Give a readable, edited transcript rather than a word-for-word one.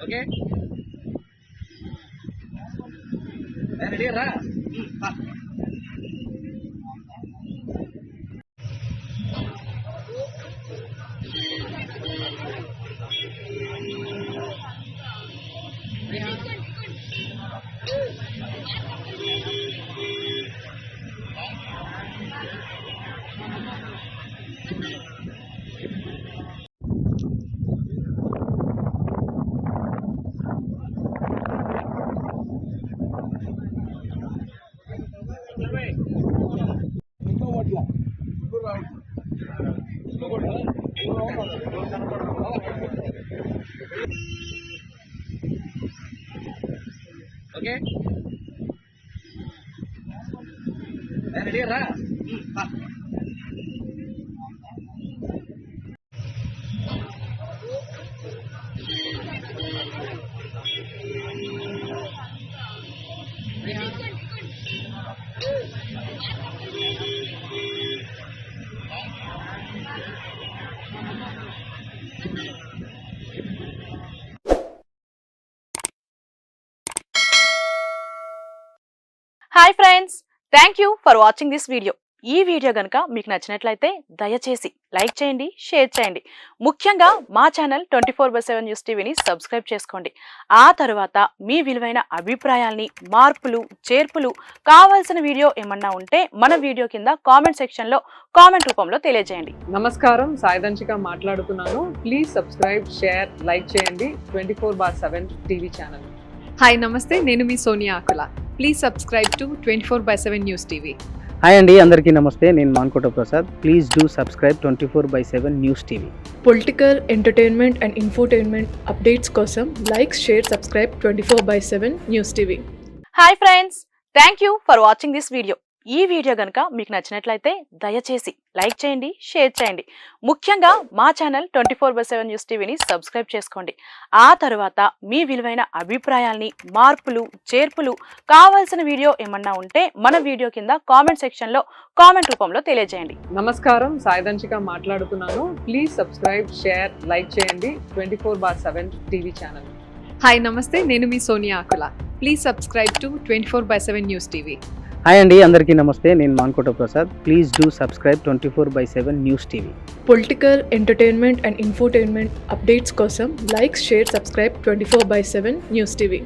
Okay ready రా. Okay ready రా. Hi friends, thank you for watching this video. ఈ video కనుక మీకు నచ్చినట్లయితే దయచేసి లైక్ చేయండి, షేర్ చేయండి. ముఖ్యంగా మా ఛానల్ 24/7 న్యూస్ టీవీని సబ్స్క్రైబ్ చేసుకోండి. ఆ తర్వాత మీ విలువైన అభిప్రాయాల్ని, మార్పులు, చేర్పులు, కావాల్సిన వీడియో ఏమన్నా ఉంటే మన వీడియో కింద కామెంట్ సెక్షన్లో కామెంట్ రూపంలో తెలియజేయండి. నమస్కారం, సాయిదంచిక మాట్లాడుతున్నాను. ప్లీజ్ సబ్స్క్రైబ్, షేర్, లైక్ చేయండి 24/7 టీవీ ఛానల్. హాయ్ నమస్తే, నేను మీ Sonia Akula. Please subscribe to 24/7 news TV. Hi అండి, అందరికీ నమస్తే. నేను Mankota Prasad. Please do subscribe 24/7 news TV. Political, entertainment and infotainment updates కోసం like, share, subscribe 24/7 news TV. Hi friends, thank you for watching this video. ఈ video కనుక మీకు నచ్చినట్లయితే దయచేసి లైక్ చేయండి, షేర్ చేయండి. ముఖ్యంగా మా ఛానల్ 24/7 న్యూస్ టీవీని సబ్స్క్రైబ్ చేసుకోండి. ఆ తర్వాత మీ విలువైన అభిప్రాయాల్ని, మార్పులు, చేర్పులు, కావాల్సిన వీడియో ఏమన్నా ఉంటే మన వీడియో కింద కామెంట్ సెక్షన్లో కామెంట్ రూపంలో తెలియజేయండి. నమస్కారం, సాయిదంచిక మాట్లాడుతున్నాను. ప్లీజ్ సబ్స్క్రైబ్, షేర్, లైక్ చేయండి 24/7 టీవీ ఛానల్. హాయ్ నమస్తే, నేను మీ Sonia Akula. Please subscribe to 24/7 news TV. Hi అండి, అందరికీ నమస్తే. నేను Mankota Prasad. Please do subscribe 24/7 news TV. Political, entertainment and infotainment updates కోసం like, share, subscribe 24/7 news TV.